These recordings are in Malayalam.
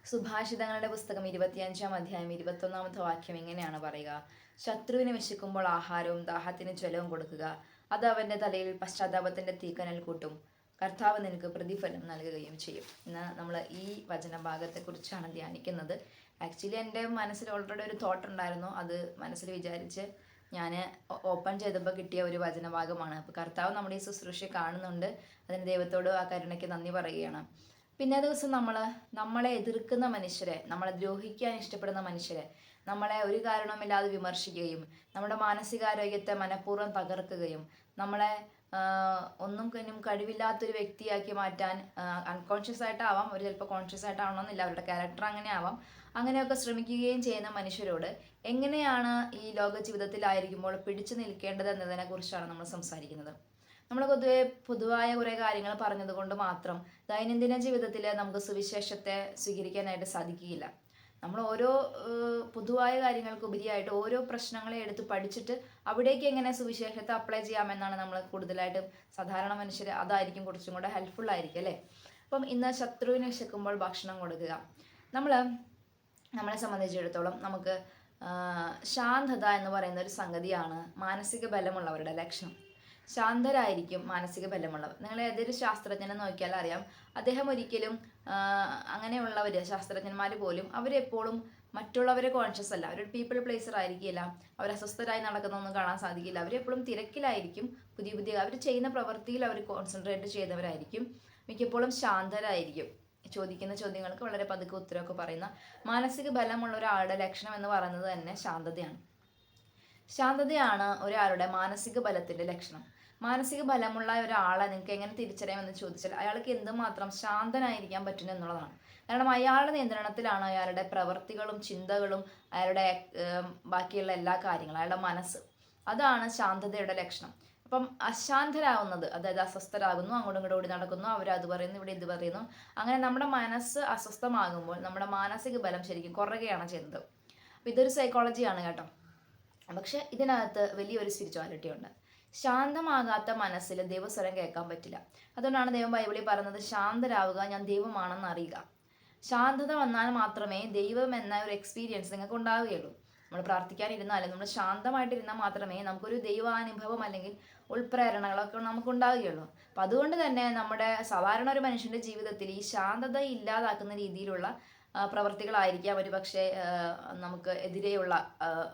സുഭാഷിതങ്ങളുടെ പുസ്തകം 25-ാം അധ്യായം 21-ാമത്തെ വാക്യം ഇങ്ങനെയാണ് പറയുക: ശത്രുവിന് വിശക്കുമ്പോൾ ആഹാരവും ദാഹത്തിന് ജലവും കൊടുക്കുക, അത് അവന്റെ തലയിൽ പശ്ചാത്താപത്തിന്റെ തീക്കനൽ കൂട്ടും. കർത്താവ് നിനക്ക് പ്രതിഫലം നൽകുകയും ചെയ്യും. ഇന്ന് നമ്മൾ ഈ വചനഭാഗത്തെക്കുറിച്ചാണ് ധ്യാനിക്കുന്നത്. ആക്ച്വലി എൻ്റെ മനസ്സിൽ ഓൾറെഡി ഒരു തോട്ട് ഉണ്ടായിരുന്നു. അത് മനസ്സിൽ വിചാരിച്ച് ഞാൻ ഓപ്പൺ ചെയ്തപ്പോൾ കിട്ടിയ ഒരു വചനഭാഗമാണ്. അപ്പോൾ കർത്താവ് നമ്മുടെ ഈ ശുശ്രൂഷ കാണുന്നുണ്ട്. അതിന് ദൈവത്തോട് ആ കരുണയ്ക്ക് നന്ദി പറയുകയാണ്. പിന്നെ ദിവസം നമ്മളെ എതിർക്കുന്ന മനുഷ്യരെ, നമ്മളെ ദ്രോഹിക്കാൻ ഇഷ്ടപ്പെടുന്ന മനുഷ്യരെ, നമ്മളെ ഒരു കാരണവുമില്ലാതെ വിമർശിക്കുകയും നമ്മുടെ മാനസികാരോഗ്യത്തെ മനഃപൂർവ്വം തകർക്കുകയും നമ്മളെ ഒന്നും കഴിവില്ലാത്തൊരു വ്യക്തിയാക്കി മാറ്റാൻ അൺകോൺഷ്യസ് ആയിട്ടാവാം, ഒരു ചിലപ്പോൾ കോൺഷ്യസ് ആയിട്ടാവണമെന്നില്ല, അവരുടെ ക്യാരക്ടർ അങ്ങനെ ആവാം, അങ്ങനെയൊക്കെ ശ്രമിക്കുകയും ചെയ്യുന്ന മനുഷ്യരോട് എങ്ങനെയാണ് ഈ ലോക ജീവിതത്തിലായിരിക്കുമ്പോൾ പിടിച്ചു നിൽക്കേണ്ടത് എന്നതിനെ കുറിച്ചാണ് നമ്മൾ സംസാരിക്കുന്നത്. നമ്മൾ പൊതുവായ കുറേ കാര്യങ്ങൾ പറഞ്ഞതുകൊണ്ട് മാത്രം ദൈനംദിന ജീവിതത്തിൽ നമുക്ക് സുവിശേഷത്തെ സ്വീകരിക്കാനായിട്ട് സാധിക്കുകയില്ല. നമ്മൾ ഓരോ പൊതുവായ കാര്യങ്ങൾക്ക് ഉപരിയായിട്ട് ഓരോ പ്രശ്നങ്ങളെ എടുത്ത് പഠിച്ചിട്ട് അവിടേക്ക് എങ്ങനെ സുവിശേഷത്തെ അപ്ലൈ ചെയ്യാമെന്നാണ് നമ്മൾ കൂടുതലായിട്ടും സാധാരണ മനുഷ്യർ അതായിരിക്കും കുറച്ചും കൂടെ ഹെൽപ്ഫുൾ ആയിരിക്കും അല്ലേ. അപ്പം ഇന്ന് ശത്രുവിനെ വിശക്കുമ്പോൾ ഭക്ഷണം കൊടുക്കുക. നമ്മളെ സംബന്ധിച്ചിടത്തോളം നമുക്ക് ശാന്തത എന്ന് പറയുന്ന ഒരു സംഗതിയാണ് മാനസിക ബലമുള്ളവരുടെ ലക്ഷണം. ശാന്തരായിരിക്കും മാനസിക ബലമുള്ളവർ. നിങ്ങൾ ഏതൊരു ശാസ്ത്രജ്ഞനെ നോക്കിയാൽ അറിയാം, അദ്ദേഹം ഒരിക്കലും അങ്ങനെയുള്ളവർ, ശാസ്ത്രജ്ഞന്മാർ പോലും അവരെപ്പോഴും മറ്റുള്ളവരെ കോൺഷ്യസ് അല്ല. അവരൊരു പീപ്പിൾ പ്ലേസർ ആയിരിക്കില്ല. അവർ അസ്വസ്ഥരായി നടക്കുന്നൊന്നും കാണാൻ സാധിക്കില്ല. അവരെപ്പോഴും തിരക്കിലായിരിക്കും. പുതിയ അവർ ചെയ്യുന്ന പ്രവൃത്തിയിൽ അവർ കോൺസെൻട്രേറ്റ് ചെയ്യുന്നവരായിരിക്കും. മിക്കപ്പോഴും ശാന്തരായിരിക്കും. ചോദിക്കുന്ന ചോദ്യങ്ങൾക്ക് വളരെ പതുക്കെ ഉത്തരമൊക്കെ പറയുന്ന മാനസിക ബലമുള്ള ഒരാളുടെ ലക്ഷണം എന്ന് പറയുന്നത് തന്നെ ശാന്തതയാണ്. ശാന്തതയാണ് ഒരാളുടെ മാനസിക ബലത്തിന്റെ ലക്ഷണം. മാനസിക ബലമുള്ള ഒരാളെ നിങ്ങൾക്ക് എങ്ങനെ തിരിച്ചറിയാമെന്ന് ചോദിച്ചാൽ അയാൾക്ക് എന്തുമാത്രം ശാന്തനായിരിക്കാൻ പറ്റുന്നു എന്നുള്ളതാണ്. കാരണം അയാളുടെ നിയന്ത്രണത്തിലാണ് അയാളുടെ പ്രവൃത്തികളും ചിന്തകളും അയാളുടെ ബാക്കിയുള്ള എല്ലാ കാര്യങ്ങളും, അയാളുടെ മനസ്സ്. അതാണ് ശാന്തതയുടെ ലക്ഷണം. അപ്പം അശാന്തരാകുന്നത്, അതായത് അസ്വസ്ഥരാകുന്നു, അങ്ങോട്ടും ഇങ്ങോട്ടും ഓടി നടക്കുന്നു, അവരത് പറയുന്നു, ഇവിടെ ഇത് പറയുന്നു, അങ്ങനെ നമ്മുടെ മനസ്സ് അസ്വസ്ഥമാകുമ്പോൾ നമ്മുടെ മാനസിക ബലം ശരിക്കും കുറയുകയാണ് ചെയ്യുന്നത്. അപ്പം ഇതൊരു സൈക്കോളജിയാണ് കേട്ടോ. പക്ഷെ ഇതിനകത്ത് വലിയൊരു സ്പിരിച്വാലിറ്റി ഉണ്ട്. ശാന്തമാകാത്ത മനസ്സിൽ ദൈവസ്വരം കേൾക്കാൻ പറ്റില്ല. അതുകൊണ്ടാണ് ദൈവം ബൈബിളിൽ പറയുന്നത്, ശാന്തരാവുക, ഞാൻ ദൈവമാണെന്ന് അറിയുക. ശാന്തത വന്നാൽ മാത്രമേ ദൈവം എന്ന ഒരു എക്സ്പീരിയൻസ് നിങ്ങൾക്ക് ഉണ്ടാവുകയുള്ളൂ. നമ്മൾ പ്രാർത്ഥിക്കാനിരുന്നാലും നമ്മൾ ശാന്തമായിട്ടിരുന്നാൽ മാത്രമേ നമുക്കൊരു ദൈവാനുഭവം അല്ലെങ്കിൽ ഉൾപ്രേരണകളൊക്കെ നമുക്ക് ഉണ്ടാവുകയുള്ളൂ. അപ്പം അതുകൊണ്ട് തന്നെ നമ്മുടെ സാധാരണ ഒരു മനുഷ്യൻ്റെ ജീവിതത്തിൽ ഈ ശാന്തത ഇല്ലാതാക്കുന്ന രീതിയിലുള്ള പ്രവർത്തികളായിരിക്കാം ഒരു പക്ഷേ നമുക്ക് എതിരെയുള്ള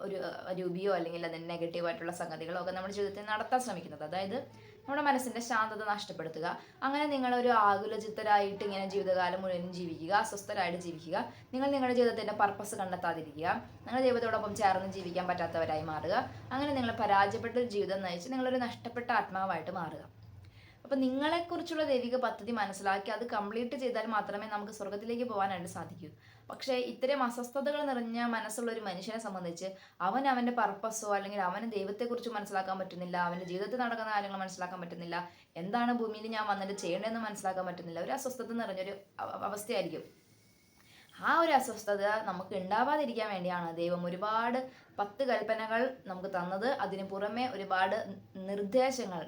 ഒരു രൂപിയോ അല്ലെങ്കിൽ അതിന് നെഗറ്റീവായിട്ടുള്ള സംഗതികളോ ഒക്കെ നമ്മുടെ ജീവിതത്തിൽ നടത്താൻ ശ്രമിക്കുന്നത്. അതായത് നമ്മുടെ മനസ്സിൻ്റെ ശാന്തത നഷ്ടപ്പെടുത്തുക. അങ്ങനെ നിങ്ങളൊരു ആകുലചിത്തരായിട്ട് ഇങ്ങനെ ജീവിതകാലം മുഴുവനും ജീവിക്കുക, അസ്വസ്ഥരായിട്ട് ജീവിക്കുക. നിങ്ങൾ നിങ്ങളുടെ ജീവിതത്തിൻ്റെ പർപ്പസ് കണ്ടെത്താതിരിക്കുക. നിങ്ങൾ ദൈവത്തോടൊപ്പം ചേർന്ന് ജീവിക്കാൻ പറ്റാത്തവരായി മാറുക. അങ്ങനെ നിങ്ങൾ പരാജയപ്പെട്ട ഒരു ജീവിതം നയിച്ച് നിങ്ങളൊരു നഷ്ടപ്പെട്ട ആത്മാവായിട്ട് മാറുക. അപ്പം നിങ്ങളെക്കുറിച്ചുള്ള ദൈവിക പദ്ധതി മനസ്സിലാക്കി അത് കംപ്ലീറ്റ് ചെയ്താൽ മാത്രമേ നമുക്ക് സ്വർഗത്തിലേക്ക് പോകാനായിട്ട് സാധിക്കൂ. പക്ഷേ ഇത്തരം അസ്വസ്ഥതകൾ നിറഞ്ഞ മനസ്സുള്ള ഒരു മനുഷ്യനെ സംബന്ധിച്ച് അവൻ്റെ പർപ്പസോ അല്ലെങ്കിൽ അവന് ദൈവത്തെക്കുറിച്ച് മനസ്സിലാക്കാൻ പറ്റുന്നില്ല, അവൻ്റെ ജീവിതത്തിൽ നടക്കുന്ന കാര്യങ്ങൾ മനസ്സിലാക്കാൻ പറ്റുന്നില്ല, എന്താണ് ഭൂമിയിൽ ഞാൻ വന്നിട്ട് ചെയ്യേണ്ടതെന്ന് മനസ്സിലാക്കാൻ പറ്റുന്നില്ല. ഒരു അസ്വസ്ഥത നിറഞ്ഞൊരു അവസ്ഥയായിരിക്കും. ആ ഒരു അസ്വസ്ഥത നമുക്ക് ഉണ്ടാവാതിരിക്കാൻ വേണ്ടിയാണ് ദൈവം ഒരുപാട് 10 കൽപ്പനകൾ നമുക്ക് തന്നത്. അതിന് പുറമെ ഒരുപാട് നിർദ്ദേശങ്ങൾ,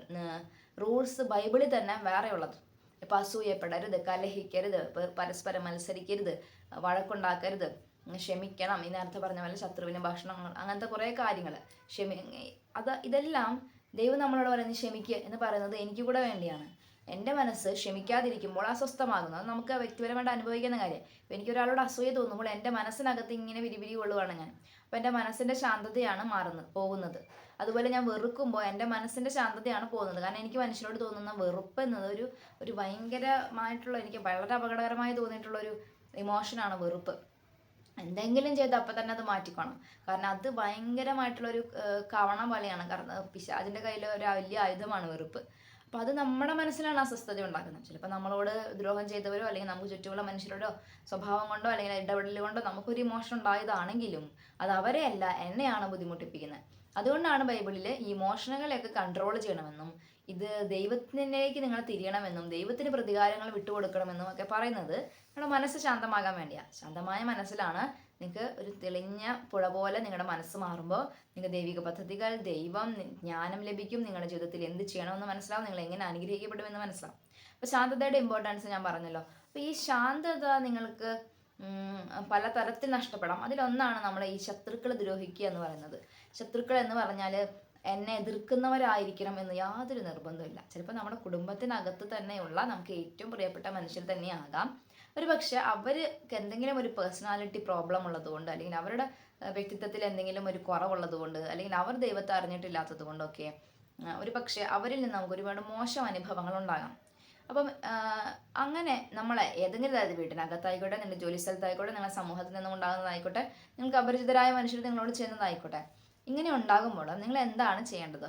റൂൾസ് ബൈബിളിൽ തന്നെ വേറെ ഉള്ളത്. ഇപ്പം അസൂയപ്പെടരുത്, കലഹിക്കരുത്, പരസ്പരം മത്സരിക്കരുത്, വഴക്കുണ്ടാക്കരുത്, ക്ഷമിക്കണം, ഈ നേരത്തെ പറഞ്ഞ പോലെ ശത്രുവിന് ഭക്ഷണം, അങ്ങനത്തെ കുറേ കാര്യങ്ങൾ, ഇതെല്ലാം ദൈവം നമ്മളോട് പറയുന്നത് ക്ഷമിക്കുക എന്ന് പറയുന്നത് എനിക്ക് കൂടെ വേണ്ടിയാണ്. എൻ്റെ മനസ്സ് ക്ഷമിക്കാതിരിക്കുമ്പോൾ അസ്വസ്ഥമാകുന്നത് നമുക്ക് വ്യക്തിപരമായിട്ട് അനുഭവിക്കുന്ന കാര്യം. ഇപ്പം എനിക്കൊരാളോട് അസൂയ തോന്നുമ്പോൾ എൻ്റെ മനസ്സിനകത്ത് ഇങ്ങനെ വിരിവിരി കൊള്ളുകയാണ് ഞാൻ. അപ്പോൾ എൻ്റെ മനസ്സിൻ്റെ ശാന്തതയാണ് പോകുന്നത്. അതുപോലെ ഞാൻ വെറുക്കുമ്പോൾ എൻ്റെ മനസ്സിൻ്റെ ശാന്തതയാണ് പോകുന്നത്. കാരണം എനിക്ക് മനുഷ്യരോട് തോന്നുന്ന വെറുപ്പ് എന്നത് ഒരു ഭയങ്കരമായിട്ടുള്ള, എനിക്ക് വളരെ അപകടകരമായി തോന്നിയിട്ടുള്ളൊരു ഇമോഷനാണ് വെറുപ്പ്. എന്തെങ്കിലും ചെയ്ത് അപ്പം തന്നെ അത് മാറ്റിക്കണം. കാരണം അത് ഭയങ്കരമായിട്ടുള്ളൊരു കവണ പോലെയാണ്. കാരണം പിശാചിൻ്റെ കയ്യിൽ ഒരു വലിയ ആയുധമാണ് വെറുപ്പ്. അപ്പോൾ അത് നമ്മുടെ മനസ്സിലാണ് അസ്വസ്ഥത ഉണ്ടാക്കുന്നത്. ചിലപ്പോൾ നമ്മളോട് ദ്രോഹം ചെയ്തവരോ അല്ലെങ്കിൽ നമുക്ക് ചുറ്റുമുള്ള മനുഷ്യരോടോ സ്വഭാവം കൊണ്ടോ അല്ലെങ്കിൽ ഇടപെടൽ കൊണ്ടോ നമുക്കൊരു ഇമോഷൻ ഉണ്ടായതാണെങ്കിലും അത് അവരെയല്ല, എന്നെയാണ് ബുദ്ധിമുട്ടിപ്പിക്കുന്നത്. അതുകൊണ്ടാണ് ബൈബിളിൽ ഈ ഇമോഷനുകളെയൊക്കെ കൺട്രോൾ ചെയ്യണമെന്നും ഇത് ദൈവത്തിലേക്ക് നിങ്ങൾ തിരിയണമെന്നും ദൈവത്തിന് പ്രതികാരങ്ങൾ വിട്ടുകൊടുക്കണമെന്നും ഒക്കെ പറയുന്നത് നിങ്ങളുടെ മനസ്സ് ശാന്തമാകാൻ വേണ്ടിയാണ്. ശാന്തമായ മനസ്സിലാണ് നിങ്ങൾക്ക് ഒരു തെളിഞ്ഞ പുഴ പോലെ നിങ്ങളുടെ മനസ്സ് മാറുമ്പോൾ നിങ്ങൾക്ക് ദൈവിക പദ്ധതികൾ, ദൈവം, ജ്ഞാനം ലഭിക്കും. നിങ്ങളുടെ ജീവിതത്തിൽ എന്ത് ചെയ്യണമെന്ന് മനസ്സിലാവും, നിങ്ങൾ എങ്ങനെ അനുഗ്രഹിക്കപ്പെടുമെന്ന് മനസ്സിലാവും. അപ്പോൾ ശാന്തതയുടെ ഇമ്പോർട്ടൻസ് ഞാൻ പറഞ്ഞല്ലോ. അപ്പോൾ ഈ ശാന്തത നിങ്ങൾക്ക് പലതരത്തിൽ നഷ്ടപ്പെടാം. അതിലൊന്നാണ് നമ്മളെ ഈ ശത്രുക്കൾ ദ്രോഹിക്കുക എന്ന് പറയുന്നത്. ശത്രുക്കൾ എന്ന് പറഞ്ഞാൽ എന്നെ എതിർക്കുന്നവരായിരിക്കണം എന്ന് യാതൊരു നിർബന്ധമില്ല. ചിലപ്പോൾ നമ്മുടെ കുടുംബത്തിനകത്ത് തന്നെയുള്ള നമുക്ക് ഏറ്റവും പ്രിയപ്പെട്ട മനുഷ്യർ തന്നെയാകാം. ഒരു പക്ഷെ അവർക്ക് എന്തെങ്കിലും ഒരു പേഴ്സണാലിറ്റി പ്രോബ്ലം ഉള്ളതുകൊണ്ട്, അല്ലെങ്കിൽ അവരുടെ വ്യക്തിത്വത്തിൽ എന്തെങ്കിലും ഒരു കുറവുള്ളത് കൊണ്ട്, അല്ലെങ്കിൽ അവർ ദൈവത്തെ അറിഞ്ഞിട്ടില്ലാത്തത് കൊണ്ടൊക്കെ ഒരു പക്ഷെ അവരിൽ നിന്ന് നമുക്ക് ഒരുപാട് മോശം അനുഭവങ്ങൾ ഉണ്ടാകാം. അപ്പം അങ്ങനെ നമ്മളെ ഏതെങ്കിലും അതായത് വീട്ടിനകത്തായിക്കോട്ടെ, നിങ്ങളുടെ ജോലി സ്ഥലത്തായിക്കോട്ടെ, നിങ്ങളുടെ സമൂഹത്തിൽ നിന്നും ഉണ്ടാകുന്നതായിക്കോട്ടെ, നിങ്ങൾക്ക് അപരിചിതരായ മനുഷ്യർ നിങ്ങളോട് ചെയ്യുന്നതായിക്കോട്ടെ, ഇങ്ങനെ ഉണ്ടാകുമ്പോൾ നിങ്ങൾ എന്താണ് ചെയ്യേണ്ടത്?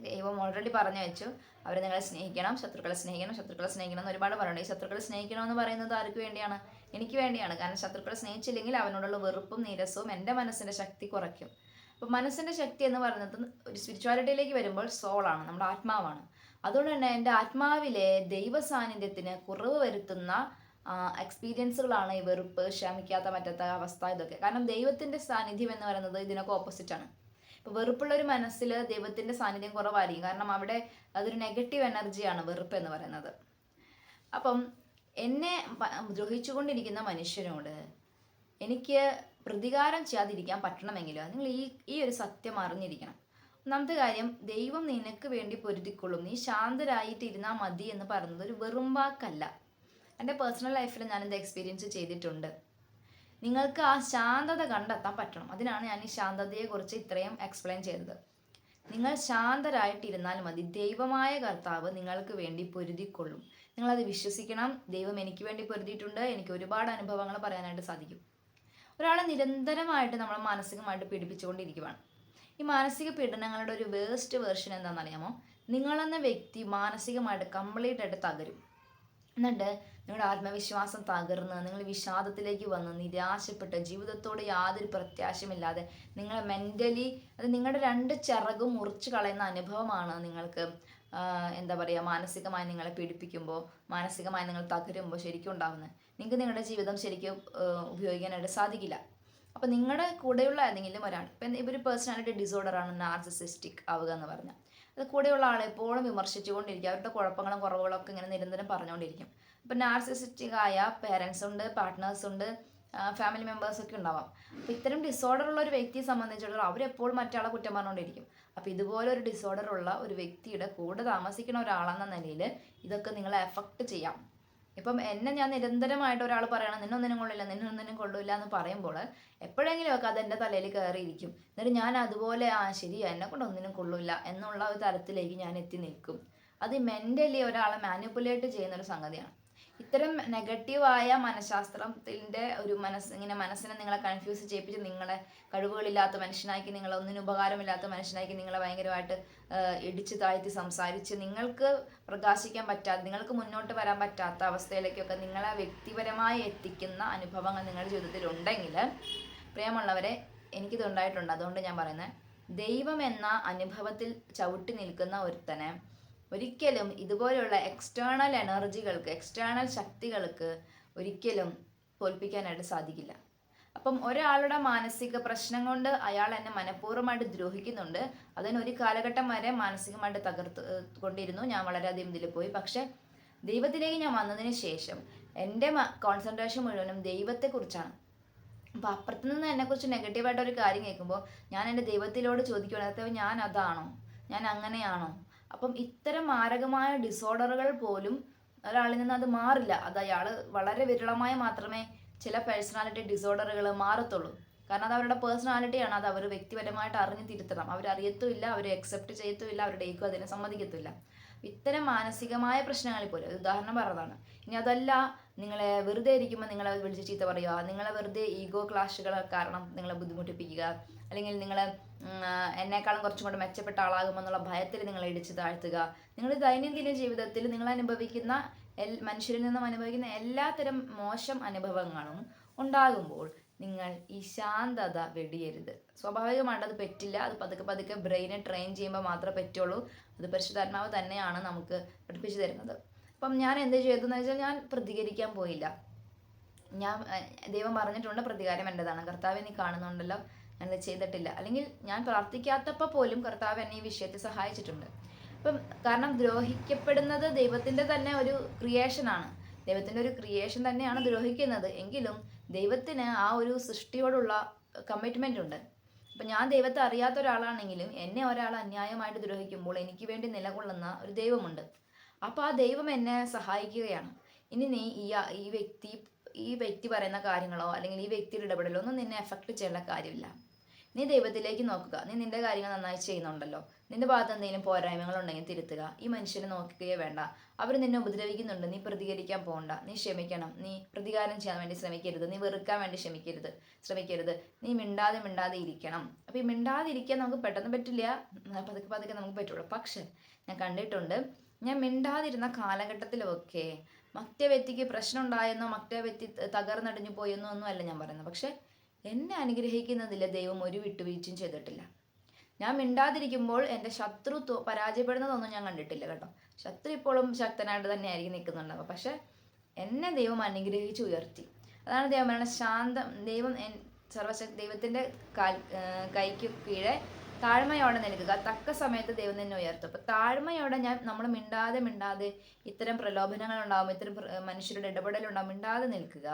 ദൈവം ഓൾറെഡി പറഞ്ഞു വെച്ചു, അവർ നിങ്ങളെ സ്നേഹിക്കണം, ശത്രുക്കളെ സ്നേഹിക്കണം, ശത്രുക്കളെ സ്നേഹിക്കണം എന്ന് ഒരുപാട് പറയുന്നുണ്ട്. ഈ ശത്രുക്കളെ സ്നേഹിക്കണം എന്ന് പറയുന്നത് ആർക്ക് വേണ്ടിയാണ്? എനിക്ക് വേണ്ടിയാണ്. കാരണം ശത്രുക്കളെ സ്നേഹിച്ചില്ലെങ്കിൽ അവനോടുള്ള വെറുപ്പും നീരസവും എൻ്റെ മനസ്സിൻ്റെ ശക്തി കുറയ്ക്കും. അപ്പോൾ മനസ്സിൻ്റെ ശക്തി എന്ന് പറയുന്നത് ഒരു സ്പിരിച്വാലിറ്റിയിലേക്ക് വരുമ്പോൾ സോളാണ്, നമ്മുടെ ആത്മാവാണ്. അതുകൊണ്ട് തന്നെ എൻ്റെ ആത്മാവിലെ ദൈവ സാന്നിധ്യത്തിന് കുറവ് വരുത്തുന്ന എക്സ്പീരിയൻസുകളാണ് ഈ വെറുപ്പ്, ക്ഷമിക്കാത്ത പറ്റാത്ത അവസ്ഥ, ഇതൊക്കെ. കാരണം ദൈവത്തിൻ്റെ സാന്നിധ്യം എന്ന് പറയുന്നത് ഇതിനൊക്കെ ഓപ്പോസിറ്റാണ്. ഇപ്പോൾ വെറുപ്പുള്ള ഒരു മനസ്സിൽ ദൈവത്തിൻ്റെ സാന്നിധ്യം കുറവായിരിക്കും. കാരണം അവിടെ അതൊരു നെഗറ്റീവ് എനർജിയാണ് വെറുപ്പ് എന്ന് പറയുന്നത്. അപ്പം എന്നെ ദ്രോഹിച്ചുകൊണ്ടിരിക്കുന്ന മനുഷ്യനോട് എനിക്ക് പ്രതികാരം ചെയ്യാതിരിക്കാൻ പറ്റണമെങ്കിൽ നിങ്ങൾ ഈ ഒരു സത്യം അറിഞ്ഞിരിക്കണം. ഒന്നാമത്തെ കാര്യം, ദൈവം നിനക്ക് വേണ്ടി പൊരുതിക്കൊള്ളും, നീ ശാന്തരായിട്ട് ഇരുന്നാൽ മതി എന്ന് പറയുന്നത് ഒരു വെറും വാക്കല്ല. എൻ്റെ പേഴ്സണൽ ലൈഫിൽ ഞാനിത് എക്സ്പീരിയൻസ് ചെയ്തിട്ടുണ്ട്. നിങ്ങൾക്ക് ആ ശാന്തത കണ്ടെത്താൻ പറ്റണം. അതിനാണ് ഞാൻ ഈ ശാന്തതയെക്കുറിച്ച് ഇത്രയും എക്സ്പ്ലെയിൻ ചെയ്തത്. നിങ്ങൾ ശാന്തരായിട്ടിരുന്നാൽ മതി, ദൈവമായ കർത്താവ് നിങ്ങൾക്ക് വേണ്ടി പൊരുതിക്കൊള്ളും. നിങ്ങളത് വിശ്വസിക്കണം. ദൈവം എനിക്ക് വേണ്ടി പൊരുതിയിട്ടുണ്ട്. എനിക്ക് ഒരുപാട് അനുഭവങ്ങൾ പറയാനായിട്ട് സാധിക്കും. ഒരാളെ നിരന്തരമായിട്ട് നമ്മൾ മാനസികമായിട്ട് പീഡിപ്പിച്ചുകൊണ്ടിരിക്കുകയാണ്. ഈ മാനസിക പീഡനങ്ങളുടെ ഒരു വേസ്റ്റ് വേർഷൻ എന്താണെന്നറിയാമോ? നിങ്ങളെന്ന വ്യക്തി മാനസികമായിട്ട് കംപ്ലീറ്റ് ആയിട്ട് തകരും. എന്നിട്ട് നിങ്ങളുടെ ആത്മവിശ്വാസം തകർന്ന് നിങ്ങൾ വിഷാദത്തിലേക്ക് വന്ന് നിരാശപ്പെട്ട് ജീവിതത്തോട് യാതൊരു പ്രത്യാശയുമില്ലാതെ നിങ്ങൾ മെൻ്റലി അത് നിങ്ങളുടെ രണ്ട് ചിറകും മുറിച്ച് കളയുന്ന അനുഭവമാണ് നിങ്ങൾക്ക് എന്താ പറയുക, മാനസികമായി നിങ്ങളെ പീഡിപ്പിക്കുമ്പോൾ, മാനസികമായി നിങ്ങൾ തകരുമ്പോൾ ശരിക്കും ഉണ്ടാകുന്നത്. നിങ്ങൾക്ക് നിങ്ങളുടെ ജീവിതം ശരിക്കും ഉപയോഗിക്കാനായിട്ട് സാധിക്കില്ല. അപ്പോൾ നിങ്ങളുടെ കൂടെയുള്ള ഏതെങ്കിലും ഒരാൾ, ഇപ്പം ഒരു പേഴ്സണാലിറ്റി ഡിസോർഡറാണ് നാർസിസിസ്റ്റിക് ആവുക എന്ന് പറഞ്ഞാൽ, അത് കൂടെയുള്ള ആളെ എപ്പോഴും വിമർശിച്ചുകൊണ്ടിരിക്കും. അവരുടെ കുഴപ്പങ്ങളും കുറവുകളും ഒക്കെ ഇങ്ങനെ നിരന്തരം പറഞ്ഞുകൊണ്ടിരിക്കും. അപ്പം നാർസിസിസ്റ്റിക് ആയ പേരൻസ് ഉണ്ട്, പാർട്ട്നേഴ്സ് ഉണ്ട്, ഫാമിലി മെമ്പേഴ്സൊക്കെ ഉണ്ടാവാം. അപ്പോൾ ഇത്തരം ഡിസോർഡർ ഉള്ള ഒരു വ്യക്തിയെ സംബന്ധിച്ചിടത്തോളം അവരെപ്പോഴും മറ്റാളെ കുറ്റം പറഞ്ഞുകൊണ്ടിരിക്കും. അപ്പോൾ ഇതുപോലെ ഒരു ഡിസോർഡർ ഉള്ള ഒരു വ്യക്തിയുടെ കൂടെ താമസിക്കുന്ന ഒരാളെന്ന നിലയിൽ ഇതൊക്കെ നിങ്ങളെ എഫക്റ്റ് ചെയ്യാം. ഇപ്പം എന്നെ ഞാൻ നിരന്തരമായിട്ട് ഒരാൾ പറയണം നിന്നൊന്നിനും കൊള്ളില്ല, നിന്നൊന്നിനും കൊള്ളില്ല എന്ന് പറയുമ്പോൾ എപ്പോഴെങ്കിലുമൊക്കെ അത് എൻ്റെ തലയിൽ കയറിയിരിക്കും. എന്നിട്ട് ഞാൻ അതുപോലെ ശരി എന്നെ കൊണ്ട് ഒന്നിനും കൊള്ളില്ല എന്നുള്ള ഒരു തലത്തിലേക്ക് ഞാൻ എത്തി നിൽക്കും. അത് മെൻ്റലി ഒരാളെ മാനിപ്പുലേറ്റ് ചെയ്യുന്നൊരു സംഗതിയാണ്. ഇത്തരം നെഗറ്റീവായ മനഃശാസ്ത്രത്തിൻ്റെ ഒരു ഇങ്ങനെ മനസ്സിനെ നിങ്ങളെ കൺഫ്യൂസ് ചെയ്യിപ്പിച്ച് നിങ്ങളെ കഴിവുകളില്ലാത്ത മനുഷ്യനാക്കി, നിങ്ങളെ ഒന്നിനും ഉപകാരമില്ലാത്ത മനുഷ്യനാക്കി നിങ്ങളെ ഭയങ്കരമായിട്ട് ഇടിച്ച് താഴ്ത്തി സംസാരിച്ച് നിങ്ങൾക്ക് പ്രകാശിക്കാൻ പറ്റാത്ത, നിങ്ങൾക്ക് മുന്നോട്ട് വരാൻ പറ്റാത്ത അവസ്ഥയിലേക്കൊക്കെ നിങ്ങളെ വ്യക്തിപരമായി എത്തിക്കുന്ന അനുഭവങ്ങൾ നിങ്ങളുടെ ജീവിതത്തിൽ ഉണ്ടെങ്കിൽ, പ്രിയമുള്ളവരെ, എനിക്കിത് ഉണ്ടായിട്ടുണ്ട്. അതുകൊണ്ട് ഞാൻ പറയുന്നത്, ദൈവം എന്ന അനുഭവത്തിൽ ചവിട്ടി നിൽക്കുന്ന ഒരുത്തനെ ഒരിക്കലും ഇതുപോലെയുള്ള എക്സ്റ്റേണൽ എനർജികൾക്ക്, എക്സ്റ്റേണൽ ശക്തികൾക്ക് ഒരിക്കലും തോൽപ്പിക്കാനായിട്ട് സാധിക്കില്ല. അപ്പം ഒരാളുടെ മാനസിക പ്രശ്നം കൊണ്ട് അയാൾ എന്നെ മനഃപൂർവ്വമായിട്ട് ദ്രോഹിക്കുന്നുണ്ട്. അതിനൊരു കാലഘട്ടം വരെ മാനസികമായിട്ട് കൊണ്ടിരുന്നു. ഞാൻ വളരെയധികം ഇതിൽ പോയി. പക്ഷെ ദൈവത്തിലേക്ക് ഞാൻ വന്നതിന് ശേഷം എൻ്റെ കോൺസെൻട്രേഷൻ മുഴുവനും ദൈവത്തെക്കുറിച്ചാണ്. അപ്പോൾ അപ്പുറത്തു നിന്ന് എന്നെക്കുറിച്ച് നെഗറ്റീവായിട്ടൊരു കാര്യം കേൾക്കുമ്പോൾ ഞാൻ എൻ്റെ ദൈവത്തിലോട് ചോദിക്കുകയാണ്, ഞാൻ അതാണോ, ഞാൻ അങ്ങനെയാണോ? അപ്പം ഇത്തരം മാരകമായ ഡിസോർഡറുകൾ പോലും ഒരാളിൽ നിന്ന് അത് മാറില്ല. അത് അയാൾ വളരെ വിരളമായി മാത്രമേ ചില പേഴ്സണാലിറ്റി ഡിസോർഡറുകൾ മാറത്തുള്ളൂ. കാരണം അത് അവരുടെ പേഴ്സണാലിറ്റിയാണ്. അത് അവർ വ്യക്തിപരമായിട്ട് അറിഞ്ഞ് തിരുത്തണം. അവരറിയത്തുമില്ല, അവർ അക്സെപ്റ്റ് ചെയ്യത്തുമില്ല, അവരുടെ ഈഗോ അതിനെ സമ്മതിക്കത്തില്ല. ഇത്തരം മാനസികമായ പ്രശ്നങ്ങളിൽ പോലും ഉദാഹരണം പറഞ്ഞതാണ്. ഇനി അതല്ല, നിങ്ങളെ വെറുതെ ഇരിക്കുമ്പോൾ നിങ്ങളെ വിളിച്ച് ചീത്ത പറയുക, നിങ്ങളെ വെറുതെ ഈഗോ ക്ലാഷുകൾ കാരണം നിങ്ങളെ ബുദ്ധിമുട്ടിപ്പിക്കുക, അല്ലെങ്കിൽ നിങ്ങൾ എന്നെക്കാളും കുറച്ചും കൂടെ മെച്ചപ്പെട്ട ആളാകുമെന്നുള്ള ഭയത്തിൽ നിങ്ങളെ ഇടിച്ച് താഴ്ത്തുക, നിങ്ങളുടെ ദൈനംദിന ജീവിതത്തിൽ നിങ്ങൾ അനുഭവിക്കുന്ന മനുഷ്യരിൽ നിന്നും അനുഭവിക്കുന്ന എല്ലാത്തരം മോശം അനുഭവങ്ങളും ഉണ്ടാകുമ്പോൾ നിങ്ങൾ ഈ ശാന്തത വെടിയരുത്. സ്വാഭാവികമായിട്ട് അത് പറ്റില്ല. അത് പതുക്കെ പതുക്കെ ബ്രെയിനെ ട്രെയിൻ ചെയ്യുമ്പോൾ മാത്രമേ പറ്റുള്ളൂ. അത് പരിശുദ്ധാത്മാവ് തന്നെയാണ് നമുക്ക് പഠിപ്പിച്ചു തരുന്നത്. അപ്പം ഞാൻ എന്ത് ചെയ്തെന്ന് വെച്ചാൽ, ഞാൻ പ്രതികരിക്കാൻ പോയില്ല. ദൈവം പറഞ്ഞിട്ടുണ്ട് പ്രതികാരം എൻ്റെതാണ്. കർത്താവ് നീ കാണുന്നുണ്ടല്ലോ, ഞാനത് ചെയ്തിട്ടില്ല. അല്ലെങ്കിൽ ഞാൻ പ്രാർത്ഥിക്കാത്തപ്പോൾ പോലും കർത്താവ് എന്നെ ഈ വിഷയത്തിൽ സഹായിച്ചിട്ടുണ്ട്. അപ്പം കാരണം ദ്രോഹിക്കപ്പെടുന്നത് ദൈവത്തിൻ്റെ തന്നെ ഒരു ക്രിയേഷനാണ്. ദൈവത്തിൻ്റെ ഒരു ക്രിയേഷൻ തന്നെയാണ് ദ്രോഹിക്കുന്നത്. എങ്കിലും ദൈവത്തിന് ആ ഒരു സൃഷ്ടിയോടുള്ള കമ്മിറ്റ്മെൻ്റ് ഉണ്ട്. അപ്പം ഞാൻ ദൈവത്തെ അറിയാത്ത ഒരാളാണെങ്കിലും എന്നെ ഒരാൾ അന്യായമായിട്ട് ദ്രോഹിക്കുമ്പോൾ എനിക്ക് വേണ്ടി നിലകൊള്ളുന്ന ഒരു ദൈവമുണ്ട്. അപ്പോൾ ആ ദൈവം എന്നെ സഹായിക്കുകയാണ്. ഇനി നീ ഈ വ്യക്തി പറയുന്ന കാര്യങ്ങളോ അല്ലെങ്കിൽ ഈ വ്യക്തിയുടെ ഇടപെടലോ ഒന്നും നിന്നെ എഫക്റ്റ് ചെയ്യേണ്ട കാര്യമില്ല. നീ ദൈവത്തിലേക്ക് നോക്കുക. നീ നിന്റെ കാര്യങ്ങൾ നന്നായി ചെയ്യുന്നുണ്ടല്ലോ. നിന്റെ ഭാഗത്ത് എന്തെങ്കിലും പോരായ്മകളുണ്ടെങ്കിൽ തിരുത്തുക. ഈ മനുഷ്യനെ നോക്കുകയേ വേണ്ട. അവർ നിന്നെ ഉപദ്രവിക്കുന്നുണ്ട്, നീ പ്രതികരിക്കാൻ പോകണ്ട. നീ ക്ഷമിക്കണം. നീ പ്രതികാരം ചെയ്യാൻ വേണ്ടി ശ്രമിക്കരുത്. നീ വെറുക്കാൻ വേണ്ടി ശ്രമിക്കരുത്. നീ മിണ്ടാതെ ഇരിക്കണം. അപ്പോൾ ഈ മിണ്ടാതെ ഇരിക്കാൻ നമുക്ക് പെട്ടെന്ന് പറ്റില്ല, പതുക്കെ നമുക്ക് പറ്റുള്ളൂ. പക്ഷെ ഞാൻ കണ്ടിട്ടുണ്ട്, ഞാൻ മിണ്ടാതിരുന്ന കാലഘട്ടത്തിലൊക്കെ മറ്റേ വ്യക്തിക്ക് പ്രശ്നം ഉണ്ടായെന്നോ മറ്റേ വ്യക്തി തകർന്നടിഞ്ഞു പോയെന്നോ ഒന്നും അല്ല ഞാൻ പറയുന്നത്. പക്ഷെ എന്നെ അനുഗ്രഹിക്കുന്നതിൽ ദൈവം ഒരു വിട്ടുവീഴ്ചയും ചെയ്തിട്ടില്ല. ഞാൻ മിണ്ടാതിരിക്കുമ്പോൾ എൻ്റെ ശത്രു പരാജയപ്പെടുന്നതൊന്നും ഞാൻ കണ്ടിട്ടില്ല കേട്ടോ. ശത്രു ഇപ്പോഴും ശക്തനായിട്ട് തന്നെ ആയിരിക്കും നിൽക്കുന്നുണ്ടാവുക. പക്ഷെ എന്നെ ദൈവം അനുഗ്രഹിച്ച് ഉയർത്തി. അതാണ് ദൈവം പറയുന്നത്, ശാന്തം. ദൈവത്തിൻ്റെ കൈക്ക് കീഴെ താഴ്മയോടെ നിൽക്കുക, തക്ക സമയത്ത് ദൈവം നിന്നെ ഉയർത്തും. അപ്പോൾ താഴ്മയോടെ നമ്മൾ മിണ്ടാതെ ഇത്തരം പ്രലോഭനങ്ങൾ ഉണ്ടാവും, ഇത്തരം മനുഷ്യരുടെ ഇടപെടലുണ്ടാവും, മിണ്ടാതെ നിൽക്കുക.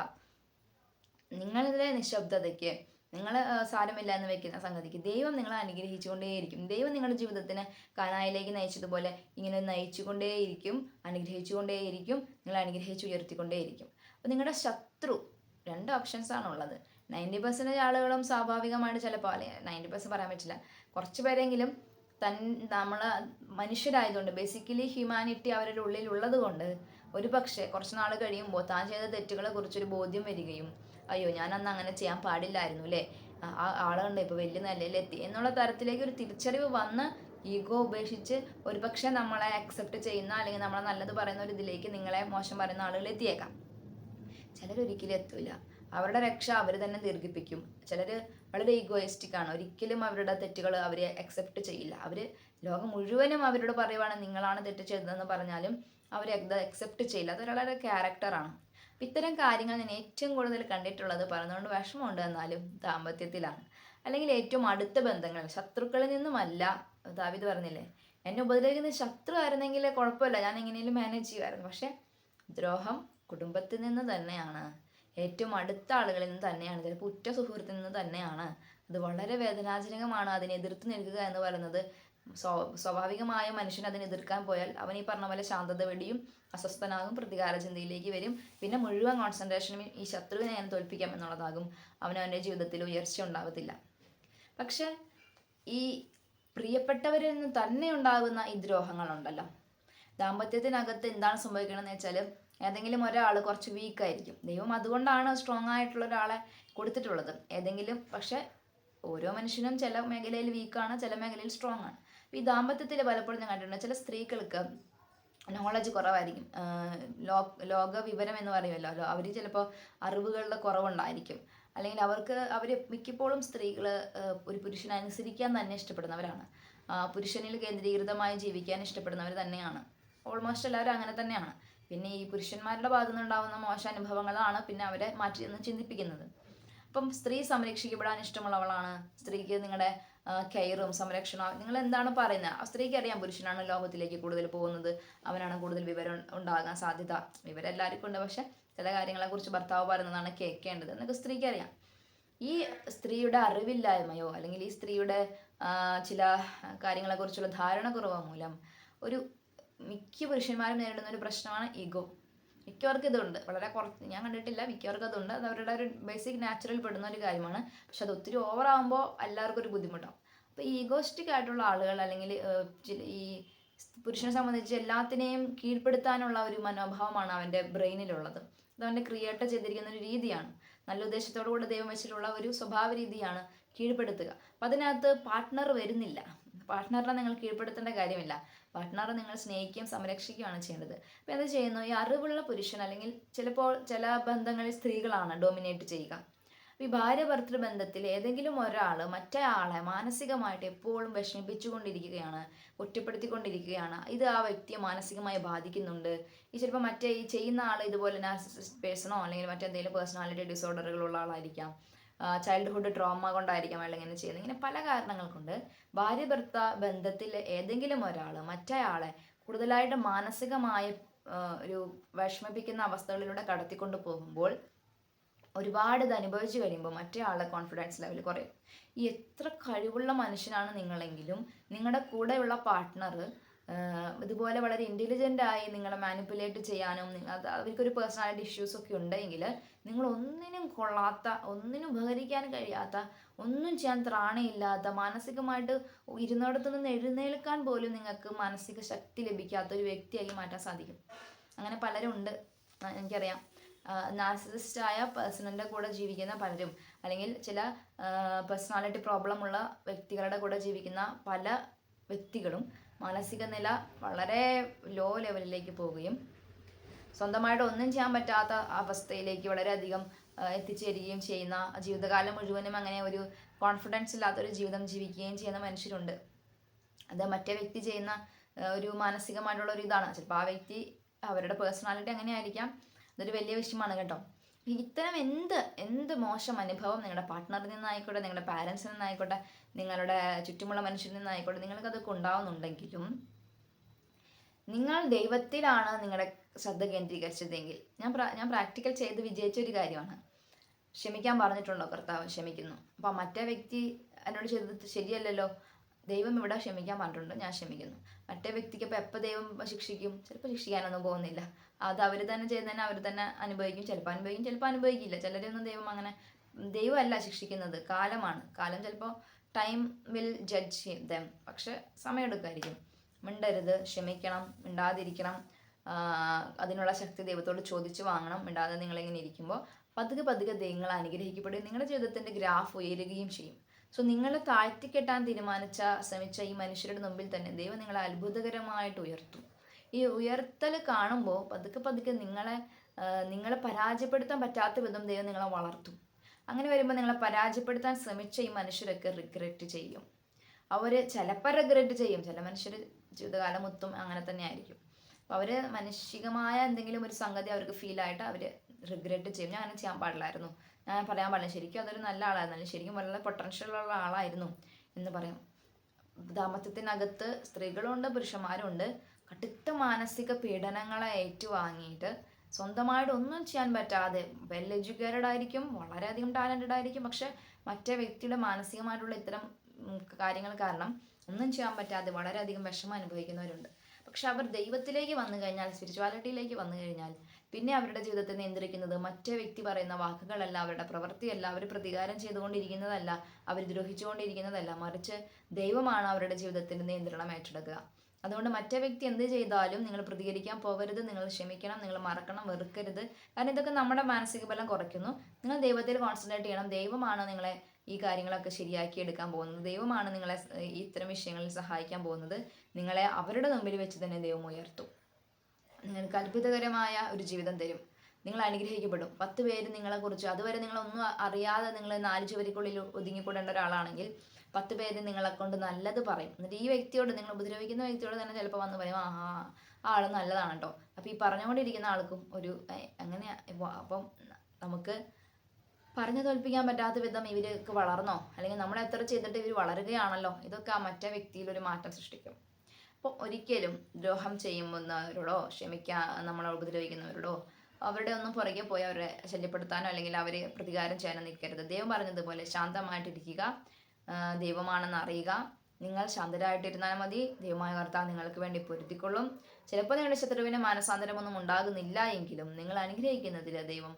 നിങ്ങളുടെ നിശബ്ദതയ്ക്ക്, നിങ്ങൾ സാരമില്ല എന്ന് വെക്കുന്ന സംഗതിക്ക് ദൈവം നിങ്ങളെ അനുഗ്രഹിച്ചുകൊണ്ടേയിരിക്കും. ദൈവം നിങ്ങളുടെ ജീവിതത്തിന് കാനായിലേക്ക് നയിച്ചതുപോലെ ഇങ്ങനെ നയിച്ചുകൊണ്ടേയിരിക്കും, അനുഗ്രഹിച്ചുകൊണ്ടേയിരിക്കും, നിങ്ങളെ അനുഗ്രഹിച്ച് ഉയർത്തിക്കൊണ്ടേയിരിക്കും. അപ്പോൾ നിങ്ങളുടെ ശത്രു 2 ഓപ്ഷൻസാണ് ഉള്ളത്. 90% ആളുകളും സ്വാഭാവികമായിട്ട് ചിലപ്പോൾ, അല്ലെങ്കിൽ 90% പറയാൻ പറ്റില്ല, കുറച്ച് പേരെങ്കിലും നമ്മൾ മനുഷ്യരായതുകൊണ്ട്, ബേസിക്കലി ഹ്യൂമാനിറ്റി അവരുടെ ഉള്ളിൽ ഉള്ളത് കൊണ്ട് ഒരു പക്ഷേ കുറച്ച് നാൾ കഴിയുമ്പോൾ താൻ ചെയ്ത തെറ്റുകളെ കുറിച്ചൊരു ബോധ്യം വരികയും, അയ്യോ ഞാൻ അന്ന് അങ്ങനെ ചെയ്യാൻ പാടില്ലായിരുന്നു അല്ലേ, ആ ആളുണ്ട് ഇപ്പോൾ വലിയ നിലയിലെത്തി എന്നുള്ള തരത്തിലേക്ക് ഒരു തിരിച്ചറിവ് വന്ന് ഈഗോ ഉപേക്ഷിച്ച് ഒരു പക്ഷേ നമ്മളെ അക്സെപ്റ്റ് ചെയ്യുന്ന അല്ലെങ്കിൽ നമ്മളെ നല്ലത് പറയുന്ന ഒരു ഇതിലേക്ക് നിങ്ങളെ മോശം പറയുന്ന ആളുകൾ എത്തിയേക്കാം. ചിലരൊരിക്കലും എത്തൂല. അവരുടെ രക്ഷ അവർ തന്നെ ദീർഘിപ്പിക്കും. ചിലർ വളരെ ഈഗോയിസ്റ്റിക് ആണ്. ഒരിക്കലും അവരുടെ തെറ്റുകൾ അവർ അക്സെപ്റ്റ് ചെയ്യില്ല. അവർ ലോകം മുഴുവനും അവരോട് പറയുവാണ് നിങ്ങളാണ് തെറ്റ് ചെയ്തതെന്ന് പറഞ്ഞാലും അവർ അക്സെപ്റ്റ് ചെയ്യില്ല. അതൊരാളുടെ ക്യാരക്ടറാണ്. അപ്പം ഇത്തരം കാര്യങ്ങൾ ഞാൻ ഏറ്റവും കൂടുതൽ കണ്ടിട്ടുള്ളത്, പറഞ്ഞുകൊണ്ട് വിഷമമുണ്ട് എന്നാലും, ദാമ്പത്യത്തിലാണ്. അല്ലെങ്കിൽ ഏറ്റവും അടുത്ത ബന്ധങ്ങൾ, ശത്രുക്കളിൽ നിന്നുമല്ല. ദാവീദ് പറഞ്ഞില്ലേ, എന്നെ ഉപദ്രവിക്കുന്ന ശത്രു ആയിരുന്നെങ്കിൽ കുഴപ്പമില്ല, ഞാൻ എങ്ങനെയും മാനേജ് ചെയ്യുമായിരുന്നു. പക്ഷെ ദ്രോഹം കുടുംബത്തിൽ നിന്ന് തന്നെയാണ്, ഏറ്റവും അടുത്ത ആളുകളിൽ നിന്ന് തന്നെയാണ്, ചിലപ്പോൾ ഉറ്റ സുഹൃത്തിൽ നിന്ന് തന്നെയാണ്. അത് വളരെ വേദനാജനകമാണ്. അതിനെ എതിർത്ത് നിൽക്കുക എന്ന് പറയുന്നത്. സ്വാഭാവികമായ മനുഷ്യൻ അതിനെ എതിർക്കാൻ പോയാൽ അവൻ ഈ പറഞ്ഞ പോലെ ശാന്തത വെടിയും, അസ്വസ്ഥനാകും, പ്രതികാര ചിന്തയിലേക്ക് വരും. പിന്നെ മുഴുവൻ കോൺസെൻട്രേഷനും ഈ ശത്രുവിനെ ഞാൻ തോൽപ്പിക്കാം എന്നുള്ളതാകും. അവൻ്റെ ജീവിതത്തിൽ ഉയർച്ച ഉണ്ടാകത്തില്ല. പക്ഷെ ഈ പ്രിയപ്പെട്ടവരിൽ നിന്ന് തന്നെ ഉണ്ടാകുന്ന ഈ ദ്രോഹങ്ങളുണ്ടല്ലോ, ദാമ്പത്യത്തിനകത്ത് എന്താണ് സംഭവിക്കണമെന്ന് വെച്ചാൽ, ഏതെങ്കിലും ഒരാൾ കുറച്ച് വീക്കായിരിക്കും. ദൈവം അതുകൊണ്ടാണ് സ്ട്രോങ് ആയിട്ടുള്ള ഒരാളെ കൊടുത്തിട്ടുള്ളത്. പക്ഷെ ഓരോ മനുഷ്യനും ചില മേഖലയിൽ വീക്കാണ്, ചില മേഖലയിൽ സ്ട്രോങ് ആണ്. ഈ ദാമ്പത്യത്തിൽ പലപ്പോഴും ഞാൻ കണ്ടിട്ടുണ്ട്, ചില സ്ത്രീകൾക്ക് നോളജ് കുറവായിരിക്കും. ലോക വിവരം എന്ന് പറയുമല്ലോ, അവർ ചിലപ്പോൾ അറിവുകളുടെ കുറവുണ്ടായിരിക്കും. അല്ലെങ്കിൽ അവർ മിക്കപ്പോഴും സ്ത്രീകൾ ഒരു പുരുഷനെ അനുസരിക്കാൻ തന്നെ ഇഷ്ടപ്പെടുന്നവരാണ്. പുരുഷനിൽ കേന്ദ്രീകൃതമായി ജീവിക്കാൻ ഇഷ്ടപ്പെടുന്നവർ തന്നെയാണ്. ഓൾമോസ്റ്റ് എല്ലാവരും അങ്ങനെ തന്നെയാണ്. പിന്നെ ഈ പുരുഷന്മാരുടെ ഭാഗത്തു നിന്നുണ്ടാകുന്ന മോശ അനുഭവങ്ങളാണ് പിന്നെ അവരെ മാറ്റി നിന്ന് ചിന്തിപ്പിക്കുന്നത്. അപ്പം സ്ത്രീ സംരക്ഷിക്കപ്പെടാൻ ഇഷ്ടമുള്ളവളാണ്. സ്ത്രീക്ക് നിങ്ങളുടെ കെയറും സംരക്ഷണവും നിങ്ങൾ എന്താണ് പറയുന്നത്, ആ സ്ത്രീക്ക് അറിയാം പുരുഷനാണ് ലോകത്തിലേക്ക് കൂടുതൽ പോകുന്നത്, അവനാണ് കൂടുതൽ വിവരം ഉണ്ടാകാൻ സാധ്യത. വിവരം എല്ലാവർക്കും ഉണ്ട്, പക്ഷെ ചില കാര്യങ്ങളെക്കുറിച്ച് ഭർത്താവ് പറയുന്നതാണ് കേൾക്കേണ്ടത് എന്നൊക്കെ സ്ത്രീക്ക് അറിയാം. ഈ സ്ത്രീയുടെ അറിവില്ലായ്മയോ അല്ലെങ്കിൽ ഈ സ്ത്രീയുടെ ചില കാര്യങ്ങളെക്കുറിച്ചുള്ള ധാരണക്കുറവോ മൂലം മിക്ക പുരുഷന്മാരും നേരിടുന്ന ഒരു പ്രശ്നമാണ് ഈഗോ. മിക്കവർക്കും ഇതുണ്ട്, വളരെ കുറച്ച് ഞാൻ കണ്ടിട്ടില്ല, മിക്കവർക്കും അതുണ്ട്. അത് അവരുടെ ഒരു ബേസിക് നാച്ചുറൽ പെടുന്ന ഒരു കാര്യമാണ്. പക്ഷെ അത് ഒത്തിരി ഓവറാകുമ്പോൾ എല്ലാവർക്കും ഒരു ബുദ്ധിമുട്ടാവും. അപ്പോൾ ഈഗോസ്റ്റിക് ആയിട്ടുള്ള ആളുകൾ, അല്ലെങ്കിൽ ഈ പുരുഷനെ സംബന്ധിച്ച് എല്ലാത്തിനെയും കീഴ്പ്പെടുത്താനുള്ള ഒരു മനോഭാവമാണ് അവൻ്റെ ബ്രെയിനിലുള്ളത്. അത് അവൻ്റെ ക്രിയേറ്റ് ചെയ്തിരിക്കുന്ന ഒരു രീതിയാണ്. നല്ല ഉദ്ദേശത്തോടു കൂടെ ദൈവം വെച്ചിട്ടുള്ള ഒരു സ്വഭാവ രീതിയാണ് കീഴ്പ്പെടുത്തുക. അപ്പം അതിനകത്ത് പാർട്ട്ണർ വരുന്നില്ല. പാർട്ട്ണറിനെ നിങ്ങൾ കീഴ്പ്പെടുത്തേണ്ട കാര്യമില്ല. പാർട്ട്ണറെ നിങ്ങൾ സ്നേഹിക്കുകയും സംരക്ഷിക്കുകയാണ് ചെയ്യേണ്ടത്. അപ്പോൾ എന്ത് ചെയ്യുന്നു, ഈ അറിവുള്ള പുരുഷൻ, അല്ലെങ്കിൽ ചിലപ്പോൾ ചില ബന്ധങ്ങളിൽ സ്ത്രീകളാണ് ഡോമിനേറ്റ് ചെയ്യുക. ഈ ഭാര്യ ഭർത്തൃ ബന്ധത്തിൽ ഏതെങ്കിലും ഒരാൾ മറ്റേ ആളെ മാനസികമായിട്ട് എപ്പോഴും വിഷമിപ്പിച്ചുകൊണ്ടിരിക്കുകയാണ്, കുറ്റപ്പെടുത്തിക്കൊണ്ടിരിക്കുകയാണ്. ഇത് ആ വ്യക്തിയെ മാനസികമായി ബാധിക്കുന്നുണ്ട്. ചിലപ്പോൾ ഈ ചെയ്യുന്ന ആൾ ഇതുപോലെ നാർസിസിസ്റ്റ് പേഴ്സണോ അല്ലെങ്കിൽ മറ്റെന്തെങ്കിലും പേഴ്സണാലിറ്റി ഡിസോർഡറുകളുള്ള ആളായിരിക്കാം. ചൈൽഡ്ഹുഡ് ട്രോമ കൊണ്ടായിരിക്കാം അയാൾ ഇങ്ങനെ ചെയ്യുന്നത്. ഇങ്ങനെ പല കാരണങ്ങൾ കൊണ്ട് ഭാര്യ ഭർത്ത ബന്ധത്തിൽ ഏതെങ്കിലും ഒരാൾ മറ്റേ ആളെ കൂടുതലായിട്ട് മാനസികമായി ഒരു വിഷമിപ്പിക്കുന്ന അവസ്ഥകളിലൂടെ കടത്തിക്കൊണ്ട് പോകുമ്പോൾ ഒരുപാട് ഇത് അനുഭവിച്ചു കഴിയുമ്പോൾ മറ്റേ ആളുടെ കോൺഫിഡൻസ് ലെവൽ കുറയും. ഈ എത്ര കഴിവുള്ള മനുഷ്യനാണ് നിങ്ങളെങ്കിലും നിങ്ങളുടെ കൂടെയുള്ള പാർട്ട്ണർ ഇതുപോലെ വളരെ ഇൻ്റലിജൻ്റ് ആയി നിങ്ങളെ മാനിപ്പുലേറ്റ് ചെയ്യാനും അവർക്കൊരു പേഴ്സണാലിറ്റി ഇഷ്യൂസ് ഒക്കെ ഉണ്ടെങ്കിൽ നിങ്ങൾ ഒന്നിനും കൊള്ളാത്ത, ഒന്നിനും ഉപകരിക്കാൻ കഴിയാത്ത, ഒന്നും ചെയ്യാൻ ത്രാണിയില്ലാത്ത, മാനസികമായിട്ട് ഇരുന്നിടത്തു നിന്ന് എഴുന്നേൽക്കാൻ പോലും നിങ്ങൾക്ക് മാനസിക ശക്തി ലഭിക്കാത്ത ഒരു വ്യക്തിയായി മാറ്റാൻ സാധിക്കും. അങ്ങനെ പലരും ഉണ്ട്, എനിക്കറിയാം. നാർസിസിസ്റ്റായ പേഴ്സണിൻ്റെ കൂടെ ജീവിക്കുന്ന പലരും, അല്ലെങ്കിൽ ചില പേഴ്സണാലിറ്റി പ്രോബ്ലം ഉള്ള വ്യക്തികളുടെ കൂടെ ജീവിക്കുന്ന പല വ്യക്തികളും മാനസിക നില വളരെ ലോ ലെവലിലേക്ക് പോവുകയും സ്വന്തമായിട്ട് ഒന്നും ചെയ്യാൻ പറ്റാത്ത അവസ്ഥയിലേക്ക് വളരെയധികം എത്തിച്ചേരുകയും ചെയ്യുന്ന, ജീവിതകാലം മുഴുവനും അങ്ങനെ ഒരു കോൺഫിഡൻസ് ഇല്ലാത്തൊരു ജീവിതം ജീവിക്കുകയും ചെയ്യുന്ന മനുഷ്യരുണ്ട്. അത് മറ്റേ വ്യക്തി ചെയ്യുന്ന ഒരു മാനസികമായിട്ടുള്ള ഒരു ഇതാണ്. ചിലപ്പോൾ ആ വ്യക്തി അവരുടെ പേഴ്സണാലിറ്റി അങ്ങനെ ആയിരിക്കാം. അതൊരു വലിയ വിഷയമാണ് കേട്ടോ. ഇത്തരം എന്ത് മോശം അനുഭവം നിങ്ങളുടെ പാർട്ട്ണറിൽ നിന്നായിക്കോട്ടെ, നിങ്ങളുടെ പാരൻസിൽ നിന്നായിക്കോട്ടെ, നിങ്ങളുടെ ചുറ്റുമുള്ള മനുഷ്യരിൽ നിന്നായിക്കോട്ടെ, നിങ്ങൾക്കതൊക്കെ ഉണ്ടാവുന്നുണ്ടെങ്കിലും നിങ്ങൾ ദൈവത്തിലാണ് നിങ്ങളുടെ ശ്രദ്ധ കേന്ദ്രീകരിച്ചതെങ്കിൽ, ഞാൻ പ്രാക്ടിക്കൽ ചെയ്ത് വിജയിച്ച ഒരു കാര്യമാണ്. ക്ഷമിക്കാൻ പറഞ്ഞിട്ടുണ്ടോ കർത്താവ്? ക്ഷമിക്കുന്നു. അപ്പം മറ്റേ വ്യക്തി എന്നോട് ചെയ്തത് ശരിയല്ലല്ലോ, ദൈവം ഇവിടെ ക്ഷമിക്കാൻ പറഞ്ഞിട്ടുണ്ട്, ഞാൻ ക്ഷമിക്കുന്നു. മറ്റേ വ്യക്തിക്ക് അപ്പോൾ എപ്പോൾ ദൈവം ശിക്ഷിക്കും? ചിലപ്പോൾ ശിക്ഷിക്കാനൊന്നും പോകുന്നില്ല. അത് അവർ തന്നെ ചെയ്തതന്നെ അവർ തന്നെ അനുഭവിക്കും. ചിലപ്പോൾ അനുഭവിക്കും, ചിലപ്പോൾ അനുഭവിക്കില്ല. ചിലരെയൊന്നും ദൈവം അങ്ങനെ, ദൈവമല്ല ശിക്ഷിക്കുന്നത്, കാലമാണ്. കാലം ചിലപ്പോൾ ടൈം വിൽ ജഡ്ജ് ദം, പക്ഷെ സമയമെടുക്കുമായിരിക്കും. മിണ്ടരുത്, ക്ഷമിക്കണം, മിണ്ടാതിരിക്കണം, അതിനുള്ള ശക്തി ദൈവത്തോട് ചോദിച്ചു വാങ്ങണം. മിണ്ടാതെ നിങ്ങളിങ്ങനെ ഇരിക്കുമ്പോൾ പതുക്കെ ദൈവങ്ങൾ അനുഗ്രഹിക്കപ്പെടുകയും നിങ്ങളുടെ ജീവിതത്തിൻ്റെ ഗ്രാഫ് ഉയരുകയും ചെയ്യും. സോ നിങ്ങളെ താഴ്ത്തിക്കെട്ടാൻ ശ്രമിച്ച ഈ മനുഷ്യരുടെ മുമ്പിൽ തന്നെ ദൈവം നിങ്ങളെ അത്ഭുതകരമായിട്ട് ഉയർത്തും. ഈ ഉയർത്തൽ കാണുമ്പോൾ പതുക്കെ നിങ്ങളെ പരാജയപ്പെടുത്താൻ പറ്റാത്ത വിധം ദൈവം നിങ്ങളെ വളർത്തും. അങ്ങനെ വരുമ്പോൾ നിങ്ങളെ പരാജയപ്പെടുത്താൻ ശ്രമിച്ച ഈ മനുഷ്യരൊക്കെ റിഗ്രറ്റ് ചെയ്യും. അവർ ചിലപ്പോൾ റിഗ്രറ്റ് ചെയ്യും, ചില മനുഷ്യർ ജീവിതകാലം മൊത്തം അങ്ങനെ തന്നെ ആയിരിക്കും. അപ്പോൾ അവർ മാനുഷികമായ എന്തെങ്കിലും ഒരു സംഗതി അവർക്ക് ഫീലായിട്ട് അവർ റിഗ്രറ്റ് ചെയ്യും. ഞാൻ അങ്ങനെ ചെയ്യാൻ പാടില്ലായിരുന്നു, ഞാൻ പറയാൻ പാടില്ല, ശരിക്കും അതൊരു നല്ല ആളായിരുന്നു, ശരിക്കും വളരെ പൊട്ടൻഷ്യലുള്ള ആളായിരുന്നു എന്ന് പറയും. ദാമ്പത്യത്തിനകത്ത് സ്ത്രീകളുണ്ട് പുരുഷന്മാരുണ്ട്. കടുത്ത മാനസിക പീഡനങ്ങളെ ഏറ്റുവാങ്ങിയിട്ട് സ്വന്തമായിട്ട് ഒന്നും ചെയ്യാൻ പറ്റാതെ, വെൽ എഡ്യൂക്കേറ്റഡ് ആയിരിക്കും, വളരെയധികം ടാലൻറ്റഡ് ആയിരിക്കും, പക്ഷെ മറ്റേ വ്യക്തിയുടെ മാനസികമായിട്ടുള്ള ഇത്തരം കാര്യങ്ങൾ കാരണം ഒന്നും ചെയ്യാൻ പറ്റാതെ വളരെയധികം വിഷമം അനുഭവിക്കുന്നവരുണ്ട്. പക്ഷെ അവർ ദൈവത്തിലേക്ക് വന്നു കഴിഞ്ഞാൽ, സ്പിരിച്വാലിറ്റിയിലേക്ക് വന്നു കഴിഞ്ഞാൽ, പിന്നെ അവരുടെ ജീവിതത്തിൽ നിയന്ത്രിക്കുന്നത് മറ്റേ വ്യക്തി പറയുന്ന വാക്കുകളല്ല, അവരുടെ പ്രവൃത്തിയല്ല, അവർ പ്രതികാരം ചെയ്തുകൊണ്ടിരിക്കുന്നതല്ല, അവർ ദ്രോഹിച്ചുകൊണ്ടിരിക്കുന്നതല്ല, മറിച്ച് ദൈവമാണ് അവരുടെ ജീവിതത്തിൻ്റെ നിയന്ത്രണം ഏറ്റെടുക്കുക. അതുകൊണ്ട് മറ്റേ വ്യക്തി എന്ത് ചെയ്താലും നിങ്ങൾ പ്രതികരിക്കാൻ പോകരുത്, നിങ്ങൾ ക്ഷമിക്കണം, നിങ്ങൾ മറക്കണം, വെറുക്കരുത്. കാരണം ഇതൊക്കെ നമ്മുടെ മാനസിക ബലം കുറയ്ക്കുന്നു. നിങ്ങൾ ദൈവത്തിൽ കോൺസെൻട്രേറ്റ് ചെയ്യണം. ദൈവമാണ് നിങ്ങളെ ഈ കാര്യങ്ങളൊക്കെ ശരിയാക്കി എടുക്കാൻ പോകുന്നത്. ദൈവമാണ് നിങ്ങളെ ഇത്തരം വിഷയങ്ങളിൽ സഹായിക്കാൻ പോകുന്നത്. നിങ്ങളെ അവരുടെ മുമ്പിൽ വെച്ച് തന്നെ ദൈവം ഉയർത്തും. നിങ്ങൾക്ക് അത്ഭുതകരമായ ഒരു ജീവിതം തരും. നിങ്ങൾ അനുഗ്രഹിക്കപ്പെടും. 10 പേര് നിങ്ങളെക്കുറിച്ച്, അതുവരെ നിങ്ങളൊന്നും അറിയാതെ നിങ്ങൾ 4 ചുവരിക്കുള്ളിൽ ഒതുങ്ങിക്കൂടേണ്ട ഒരാളാണെങ്കിൽ 10 പേര് നിങ്ങളെ കൊണ്ട് നല്ലത് പറയും. എന്നിട്ട് ഈ വ്യക്തിയോട്, നിങ്ങൾ ഉപദ്രവിക്കുന്ന വ്യക്തിയോട് തന്നെ ചിലപ്പോൾ വന്ന് പറയും, ആ ആൾ നല്ലതാണ് കേട്ടോ. അപ്പോൾ ഈ പറഞ്ഞുകൊണ്ടിരിക്കുന്ന ആൾക്കും ഒരു അങ്ങനെ, അപ്പം നമുക്ക് പറഞ്ഞു തോൽപ്പിക്കാൻ പറ്റാത്ത വിധം ഇവർക്ക് വളർന്നോ, അല്ലെങ്കിൽ നമ്മൾ എത്ര ചെയ്തിട്ട് ഇവർ വളരുകയാണല്ലോ, ഇതൊക്കെ ആ മറ്റേ വ്യക്തിയിൽ ഒരു മാറ്റം സൃഷ്ടിക്കും. അപ്പോൾ ഒരിക്കലും ദ്രോഹം ചെയ്യുന്നവരോടോ, നമ്മളെ ഉപദ്രവിക്കുന്നവരോടോ, അവരുടെ ഒന്നും പുറകെ പോയി അവരെ ശല്യപ്പെടുത്താനോ അല്ലെങ്കിൽ അവർ പ്രതികാരം ചെയ്യാനോ നിൽക്കരുത്. ദൈവം പറഞ്ഞതുപോലെ ശാന്തമായിട്ടിരിക്കുക, ദൈവമാണെന്ന് അറിയുക. നിങ്ങൾ ശാന്തരായിട്ടിരുന്നാൽ മതി, ദൈവമായ കർത്താവ് നിങ്ങൾക്ക് വേണ്ടി പൊരുത്തിക്കൊള്ളും. ചിലപ്പോൾ നിങ്ങളുടെ ശത്രുവിന് മാനസാന്തരമൊന്നും ഉണ്ടാകുന്നില്ല എങ്കിലും നിങ്ങൾ അനുഗ്രഹിക്കുന്നതിൽ ദൈവം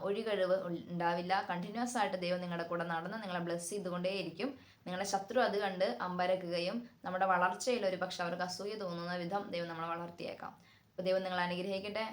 ഒഴികഴിവ് ഉണ്ടാവില്ല. കണ്ടിന്യൂസ് ആയിട്ട് ദൈവം നിങ്ങളുടെ കൂടെ നടന്ന് നിങ്ങളെ ബ്ലെസ് ചെയ്തുകൊണ്ടേയിരിക്കും. നിങ്ങളുടെ ശത്രു അത് കണ്ട് അമ്പരക്കുകയും നമ്മുടെ വളർച്ചയിൽ ഒരു പക്ഷെ അവർക്ക് അസൂയ തോന്നുന്ന വിധം ദൈവം നമ്മളെ വളർത്തിയേക്കാം. അപ്പോൾ ദൈവം നിങ്ങളെ അനുഗ്രഹിക്കട്ടെ.